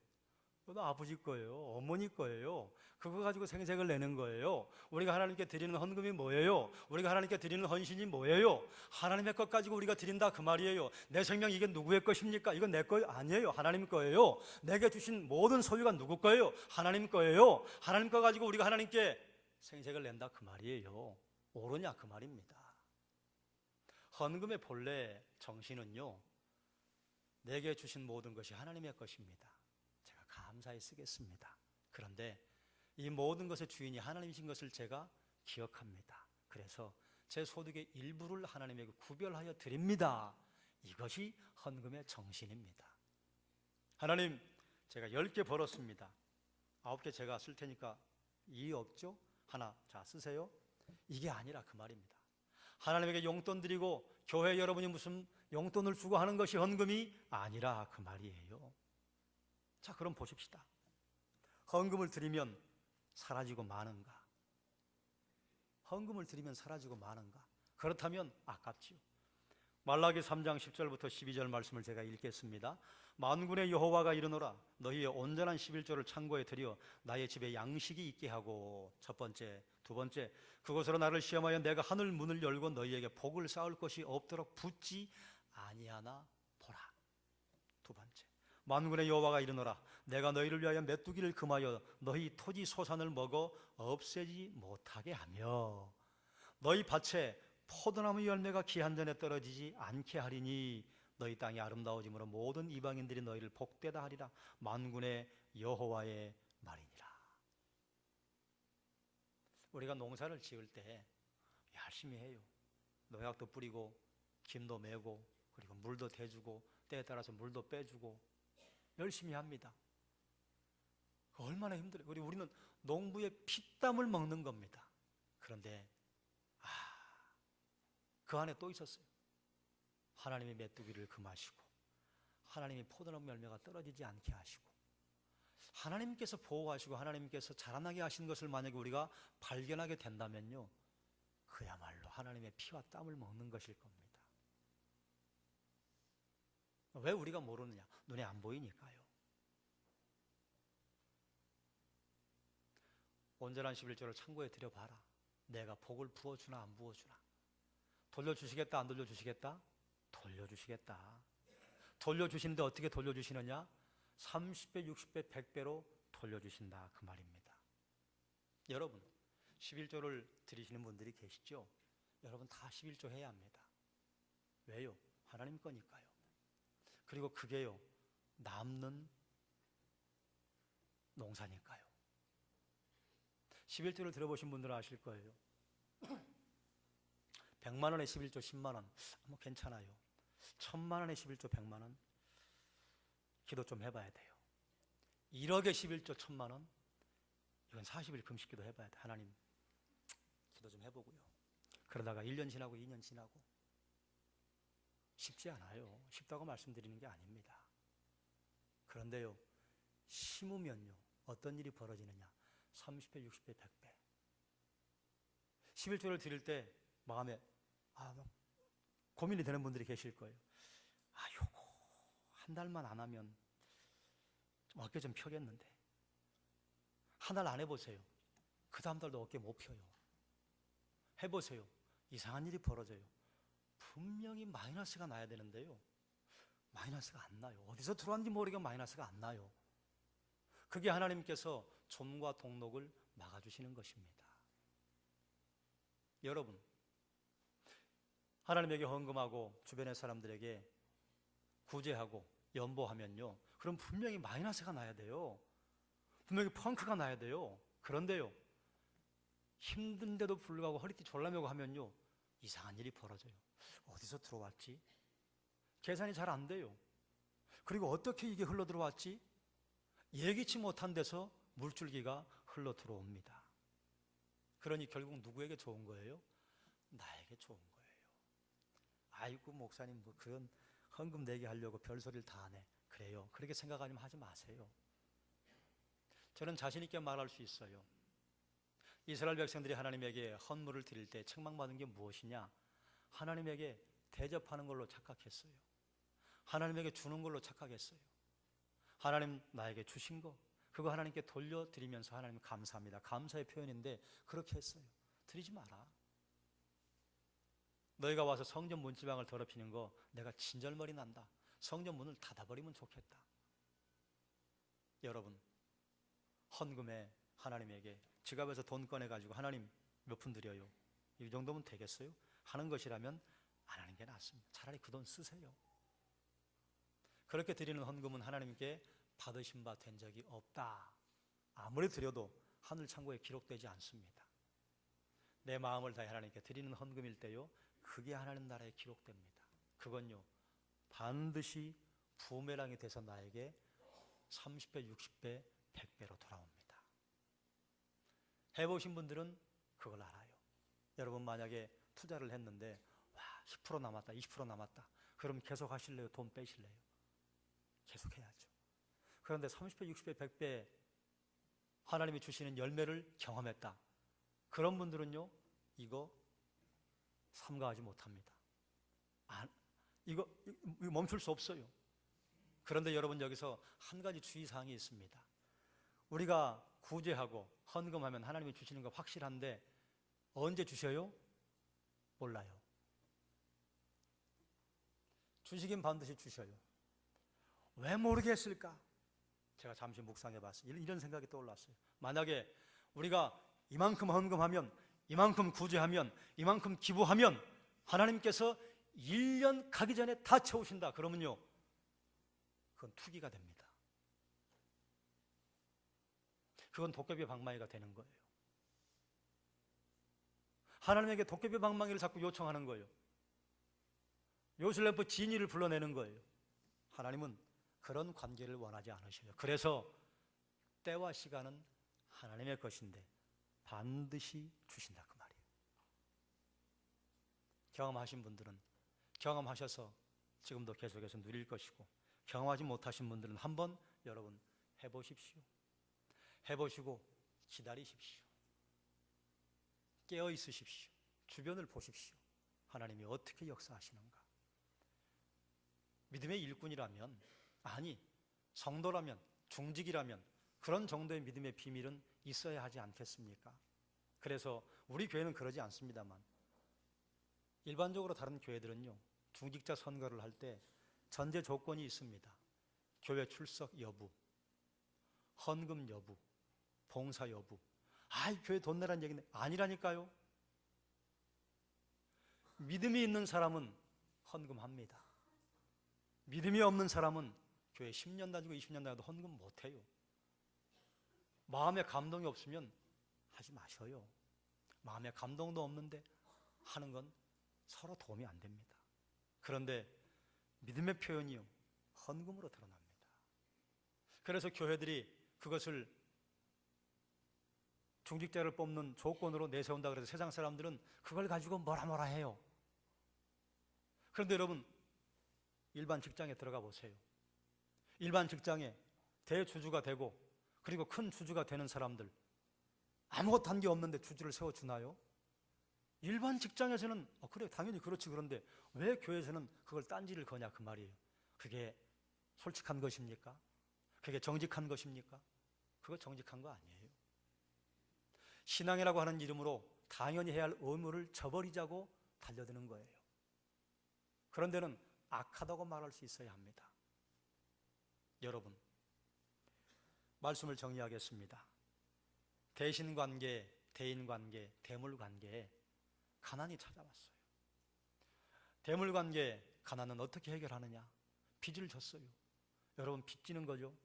S1: 그건 아버지 거예요, 어머니 거예요. 그거 가지고 생색을 내는 거예요. 우리가 하나님께 드리는 헌금이 뭐예요? 우리가 하나님께 드리는 헌신이 뭐예요? 하나님의 것 가지고 우리가 드린다 그 말이에요. 내 생명 이게 누구의 것입니까? 이건 내 거 아니에요. 하나님 거예요. 내게 주신 모든 소유가 누구 거예요? 하나님 거예요. 하나님 거 가지고 우리가 하나님께 생색을 낸다 그 말이에요. 옳으냐 그 말입니다. 헌금의 본래 정신은요, 내게 주신 모든 것이 하나님의 것입니다. 제가 감사히 쓰겠습니다. 그런데 이 모든 것의 주인이 하나님이신 것을 제가 기억합니다. 그래서 제 소득의 일부를 하나님에게 구별하여 드립니다. 이것이 헌금의 정신입니다. 하나님 제가 10개 벌었습니다. 9개 제가 쓸 테니까 이의 없죠? 하나 자 쓰세요. 이게 아니라 그 말입니다. 하나님에게 용돈 드리고 교회 여러분이 무슨 용돈을 주고 하는 것이 헌금이 아니라 그 말이에요. 자 그럼 보십시다. 헌금을 드리면 사라지고 마는가? 헌금을 드리면 사라지고 마는가? 그렇다면 아깝지요. 말라기 3장 10절부터 12절 말씀을 제가 읽겠습니다. 만군의 여호와가 이르노라, 너희의 온전한 11조를 창고에 들여 나의 집에 양식이 있게 하고. 첫 번째 두 번째, 그것으로 나를 시험하여 내가 하늘 문을 열고 너희에게 복을 쌓을 것이 없도록 붙지 아니하나 보라. 두 번째, 만군의 여호와가 이르노라. 내가 너희를 위하여 메뚜기를 금하여 너희 토지 소산을 먹어 없애지 못하게 하며 너희 밭에 포도나무 열매가 기한 전에 떨어지지 않게 하리니 너희 땅이 아름다워짐으로 모든 이방인들이 너희를 복되다 하리라. 만군의 여호와의 말이니라. 우리가 농사를 지을 때 열심히 해요. 농약도 뿌리고 김도 메고 그리고 물도 대주고 때에 따라서 물도 빼주고 열심히 합니다. 얼마나 힘들어요. 우리는 농부의 피땀을 먹는 겁니다. 그런데 그 안에 또 있었어요. 하나님이 메뚜기를 금하시고 하나님이 포도나무 열매가 떨어지지 않게 하시고 하나님께서 보호하시고 하나님께서 자라나게 하신 것을 만약에 우리가 발견하게 된다면요, 그야말로 하나님의 피와 땀을 먹는 것일 겁니다. 왜 우리가 모르느냐? 눈에 안 보이니까요. 온전한 11조를 창고에 들여봐라. 내가 복을 부어주나 안 부어주나. 돌려주시겠다 안 돌려주시겠다? 돌려주시겠다. 돌려주시는데 어떻게 돌려주시느냐? 30배, 60배, 100배로 돌려주신다, 그 말입니다. 여러분, 11조를 드리시는 분들이 계시죠? 여러분 다 11조 해야 합니다. 왜요? 하나님 거니까요. 그리고 그게요, 남는 농사니까요. 11조를 들어보신 분들은 아실 거예요. 100만 원에 11조 10만 원, 뭐 괜찮아요. 1000만 원에 11조 100만 원, 기도 좀 해봐야 돼요. 1억에 11조 1000만 원, 이건 40일 금식 기도 해봐야 돼. 하나님, 기도 좀 해보고요. 그러다가 1년 지나고 2년 지나고 쉽지 않아요. 쉽다고 말씀드리는 게 아닙니다. 그런데요, 심으면요, 어떤 일이 벌어지느냐? 30배, 60배, 100배. 11조를 드릴 때 마음에 고민이 되는 분들이 계실 거예요. 요거 한 달만 안 하면 좀 어깨 좀 펴겠는데. 한 달 안 해보세요. 그 다음 달도 어깨 못 펴요. 해보세요. 이상한 일이 벌어져요. 분명히 마이너스가 나야 되는데요, 마이너스가 안 나요. 어디서 들어왔는지 모르게 마이너스가 안 나요. 그게 하나님께서 좀과 동록을 막아주시는 것입니다. 여러분, 하나님에게 헌금하고 주변의 사람들에게 구제하고 연보하면요, 그럼 분명히 마이너스가 나야 돼요. 분명히 펑크가 나야 돼요. 그런데요, 힘든데도 불구하고 허리띠 졸라매고 하면요, 이상한 일이 벌어져요. 어디서 들어왔지? 계산이 잘 안 돼요. 그리고 어떻게 이게 흘러 들어왔지? 예기치 못한 데서 물줄기가 흘러 들어옵니다. 그러니 결국 누구에게 좋은 거예요? 나에게 좋은 거예요. 아이고 목사님, 뭐 그런 헌금 내게 하려고 별소리를 다 하네. 그래요. 그렇게 생각하지 마세요. 저는 자신 있게 말할 수 있어요. 이스라엘 백성들이 하나님에게 헌물을 드릴 때 책망받은 게 무엇이냐? 하나님에게 대접하는 걸로 착각했어요. 하나님에게 주는 걸로 착각했어요. 하나님 나에게 주신 거, 그거 하나님께 돌려드리면서 하나님 감사합니다, 감사의 표현인데 그렇게 했어요. 드리지 마라. 너희가 와서 성전 문지방을 더럽히는 거 내가 진절머리 난다. 성전 문을 닫아버리면 좋겠다. 여러분, 헌금에 하나님에게 지갑에서 돈 꺼내가지고 하나님 몇 푼 드려요, 이 정도면 되겠어요? 하는 것이라면 안 하는 게 낫습니다. 차라리 그 돈 쓰세요. 그렇게 드리는 헌금은 하나님께 받으신 바 된 적이 없다. 아무리 드려도 하늘 창고에 기록되지 않습니다. 내 마음을 다해 하나님께 드리는 헌금일 때요, 그게 하나님 나라에 기록됩니다. 그건요, 반드시 부메랑이 돼서 나에게 30배, 60배, 100배로 돌아옵니다. 해보신 분들은 그걸 알아요. 여러분 만약에 투자를 했는데 10% 남았다, 20% 남았다, 그럼 계속 하실래요? 돈 빼실래요? 계속 해야죠. 그런데 30배, 60배, 100배 하나님이 주시는 열매를 경험했다, 그런 분들은요, 이거 삼가하지 못합니다. 이거 멈출 수 없어요. 그런데 여러분, 여기서 한 가지 주의사항이 있습니다. 우리가 구제하고 헌금하면 하나님이 주시는 거 확실한데 언제 주셔요? 몰라요. 주시긴 반드시 주셔요. 왜 모르겠을까? 제가 잠시 묵상해 봤어요. 이런 생각이 떠올랐어요. 만약에 우리가 이만큼 헌금하면, 이만큼 구제하면, 이만큼 기부하면 하나님께서 1년 가기 전에 다 채우신다 그러면요, 그건 투기가 됩니다. 그건 도깨비 방망이가 되는 거예요. 하나님에게 도깨비 방망이를 자꾸 요청하는 거예요. 요술램프 지니를 불러내는 거예요. 하나님은 그런 관계를 원하지 않으셔요. 그래서 때와 시간은 하나님의 것인데 반드시 주신다 그 말이에요. 경험하신 분들은 경험하셔서 지금도 계속해서 누릴 것이고, 경험하지 못하신 분들은 한번 여러분 해보십시오. 해보시고 기다리십시오. 깨어 있으십시오. 주변을 보십시오. 하나님이 어떻게 역사하시는가. 믿음의 일꾼이라면, 아니 성도라면, 중직이라면 그런 정도의 믿음의 비밀은 있어야 하지 않겠습니까? 그래서 우리 교회는 그러지 않습니다만, 일반적으로 다른 교회들은요, 중직자 선거를 할 때 전제 조건이 있습니다. 교회 출석 여부, 헌금 여부, 봉사 여부. 교회 돈 내라는 얘기는 아니라니까요. 믿음이 있는 사람은 헌금합니다. 믿음이 없는 사람은 교회 10년 다니고 20년 다녀도 헌금 못해요. 마음에 감동이 없으면 하지 마셔요. 마음에 감동도 없는데 하는 건 서로 도움이 안 됩니다. 그런데 믿음의 표현이요, 헌금으로 드러납니다. 그래서 교회들이 그것을 중직자를 뽑는 조건으로 내세운다 그래서 세상 사람들은 그걸 가지고 뭐라 해요. 그런데 여러분, 일반 직장에 들어가 보세요. 일반 직장에 대주주가 되고 그리고 큰 주주가 되는 사람들, 아무것도 한 게 없는데 주주를 세워주나요? 일반 직장에서는 그래 당연히 그렇지. 그런데 왜 교회에서는 그걸 딴지를 거냐 그 말이에요. 그게 솔직한 것입니까? 그게 정직한 것입니까? 그거 정직한 거 아니에요. 신앙이라고 하는 이름으로 당연히 해야 할 의무를 저버리자고 달려드는 거예요. 그런 데는 악하다고 말할 수 있어야 합니다. 여러분, 말씀을 정리하겠습니다. 대신관계, 대인관계, 대물관계에 가난이 찾아왔어요. 대물관계, 가난은 어떻게 해결하느냐? 빚을 졌어요. 여러분, 빚 지는 거죠?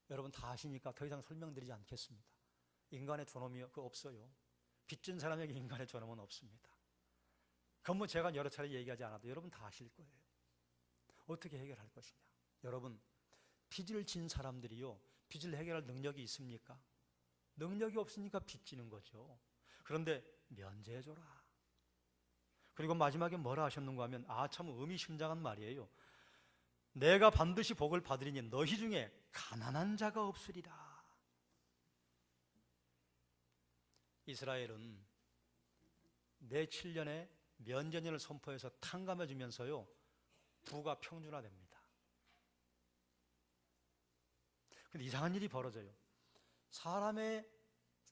S1: 여러분 다 아시니까 더 이상 설명드리지 않겠습니다. 인간의 존엄이 없어요. 빚진 사람에게 인간의 존엄은 없습니다. 그건 뭐 제가 여러 차례 얘기하지 않아도 여러분 다 아실 거예요. 어떻게 해결할 것이냐? 여러분, 빚을 진 사람들이요, 빚을 해결할 능력이 있습니까? 능력이 없으니까 빚지는 거죠. 그런데 면제해줘라. 그리고 마지막에 뭐라 하셨는가 하면, 참 의미심장한 말이에요. 내가 반드시 복을 받으리니 너희 중에 가난한 자가 없으리라. 이스라엘은 내 7년에 면제년을 선포해서 탕감해주면서요, 부가 평준화됩니다. 근데 이상한 일이 벌어져요. 사람의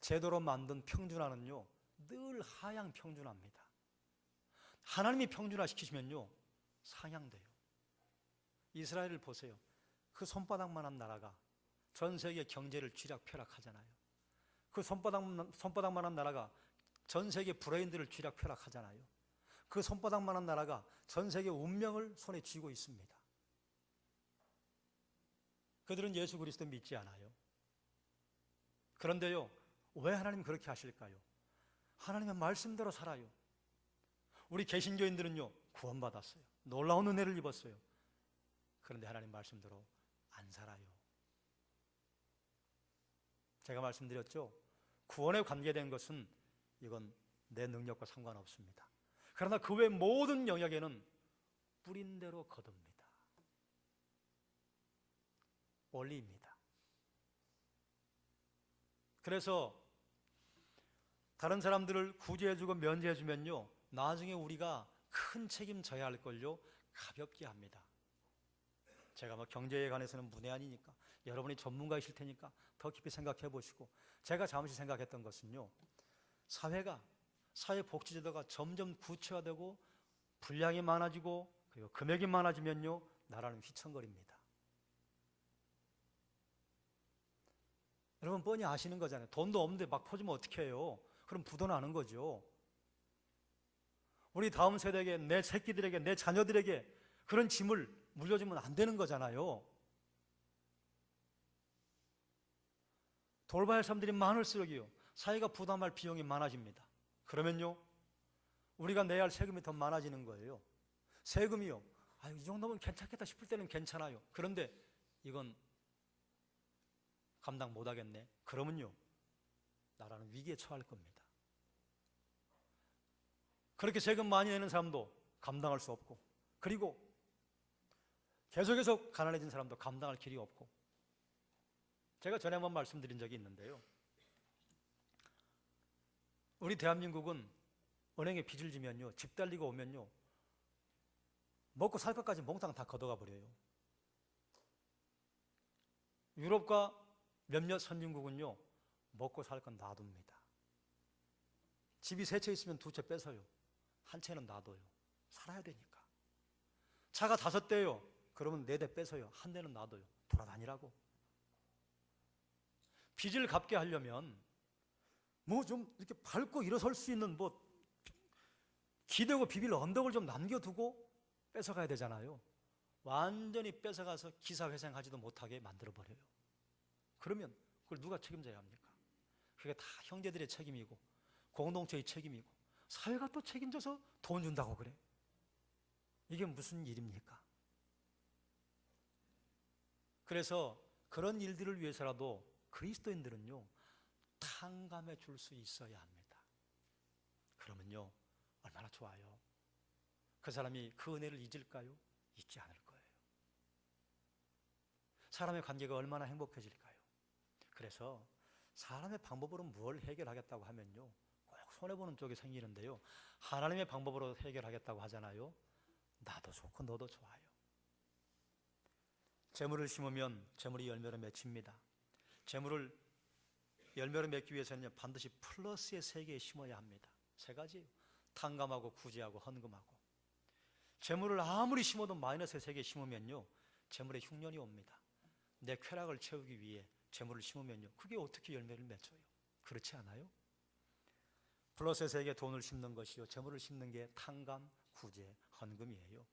S1: 제도로 만든 평준화는요, 늘 하향 평준화입니다. 하나님이 평준화시키시면요, 상향돼요. 이스라엘을 보세요. 그 손바닥만한 나라가 전 세계 경제를 쥐락펴락하잖아요. 그 손바닥만한 나라가 전 세계 브레인들을 쥐락펴락하잖아요. 그 손바닥만한 나라가 전 세계 운명을 손에 쥐고 있습니다. 그들은 예수 그리스도 믿지 않아요. 그런데요, 왜 하나님 그렇게 하실까요? 하나님의 말씀대로 살아요. 우리 개신교인들은요, 구원받았어요. 놀라운 은혜를 입었어요. 그런데 하나님 말씀대로 안 살아요. 제가 말씀드렸죠? 구원에 관계된 것은 이건 내 능력과 상관없습니다. 그러나 그 외 모든 영역에는 뿌린 대로 거둡니다. 원리입니다. 그래서 다른 사람들을 구제해주고 면제해주면요, 나중에 우리가 큰 책임 져야 할 걸요, 가볍게 합니다. 제가 경제에 관해서는 문외한이니까 여러분이 전문가이실 테니까 더 깊이 생각해 보시고, 제가 잠시 생각했던 것은요, 사회가 사회복지제도가 점점 구체화되고 분량이 많아지고 그리고 금액이 많아지면요, 나라는 휘청거립니다. 여러분 뻔히 아시는 거잖아요. 돈도 없는데 막 퍼주면 어떻게 해요? 그럼 부도나는 거죠. 우리 다음 세대에게, 내 새끼들에게, 내 자녀들에게 그런 짐을 물려주면 안 되는 거잖아요. 돌봐야 할 사람들이 많을수록이요, 사회가 부담할 비용이 많아집니다. 그러면요, 우리가 내야 할 세금이 더 많아지는 거예요. 세금이요, 이 정도면 괜찮겠다 싶을 때는 괜찮아요. 그런데 이건 감당 못하겠네. 그러면요, 나라는 위기에 처할 겁니다. 그렇게 세금 많이 내는 사람도 감당할 수 없고, 그리고 계속해서 가난해진 사람도 감당할 길이 없고. 제가 전에 한번 말씀드린 적이 있는데요, 우리 대한민국은 은행에 빚을 지면요, 집 달리고 오면요, 먹고 살 것까지 몽땅 다 걷어가 버려요. 유럽과 몇몇 선진국은요, 먹고 살 건 놔둡니다. 집이 세 채 있으면 두 채 뺏어요. 한 채는 놔둬요. 살아야 되니까. 차가 5대요. 그러면 4대 뺏어요. 한 대는 놔둬요. 돌아다니라고. 빚을 갚게 하려면 뭐 좀 이렇게 밟고 일어설 수 있는 뭐 기대고 비빌 언덕을 좀 남겨두고 뺏어가야 되잖아요. 완전히 뺏어가서 기사회생하지도 못하게 만들어버려요. 그러면 그걸 누가 책임져야 합니까? 그게 다 형제들의 책임이고 공동체의 책임이고 사회가 또 책임져서 돈 준다고 그래. 이게 무슨 일입니까? 그래서 그런 일들을 위해서라도 그리스도인들은요, 탕감해 줄 수 있어야 합니다. 그러면요, 얼마나 좋아요. 그 사람이 그 은혜를 잊을까요? 잊지 않을 거예요. 사람의 관계가 얼마나 행복해질까요? 그래서 사람의 방법으로 뭘 해결하겠다고 하면요, 꼭 손해보는 쪽이 생기는데요, 하나님의 방법으로 해결하겠다고 하잖아요. 나도 좋고 너도 좋아요. 재물을 심으면 재물이 열매를 맺힙니다. 재물을 열매를 맺기 위해서는 반드시 플러스의 세계에 심어야 합니다. 3가지예요. 탕감하고 구제하고 헌금하고. 재물을 아무리 심어도 마이너스의 세계에 심으면요, 재물에 흉년이 옵니다. 내 쾌락을 채우기 위해 재물을 심으면요, 그게 어떻게 열매를 맺어요? 그렇지 않아요? 플러스의 세계에 돈을 심는 것이요, 재물을 심는 게 탕감, 구제, 헌금이에요.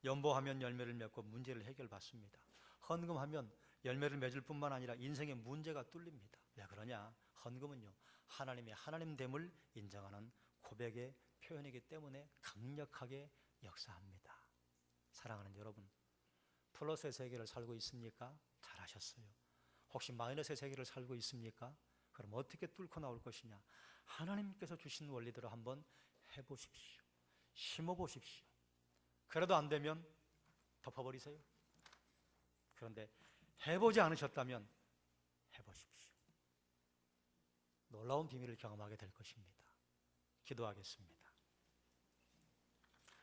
S1: 연보하면 열매를 맺고 문제를 해결받습니다. 헌금하면 열매를 맺을 뿐만 아니라 인생의 문제가 뚫립니다. 왜 그러냐? 헌금은요, 하나님의 하나님됨을 인정하는 고백의 표현이기 때문에 강력하게 역사합니다. 사랑하는 여러분, 플러스의 세계를 살고 있습니까? 잘하셨어요. 혹시 마이너스의 세계를 살고 있습니까? 그럼 어떻게 뚫고 나올 것이냐? 하나님께서 주신 원리대로 한번 해보십시오. 심어보십시오. 그래도 안 되면 덮어버리세요. 그런데 해보지 않으셨다면 해보십시오. 놀라운 비밀을 경험하게 될 것입니다. 기도하겠습니다.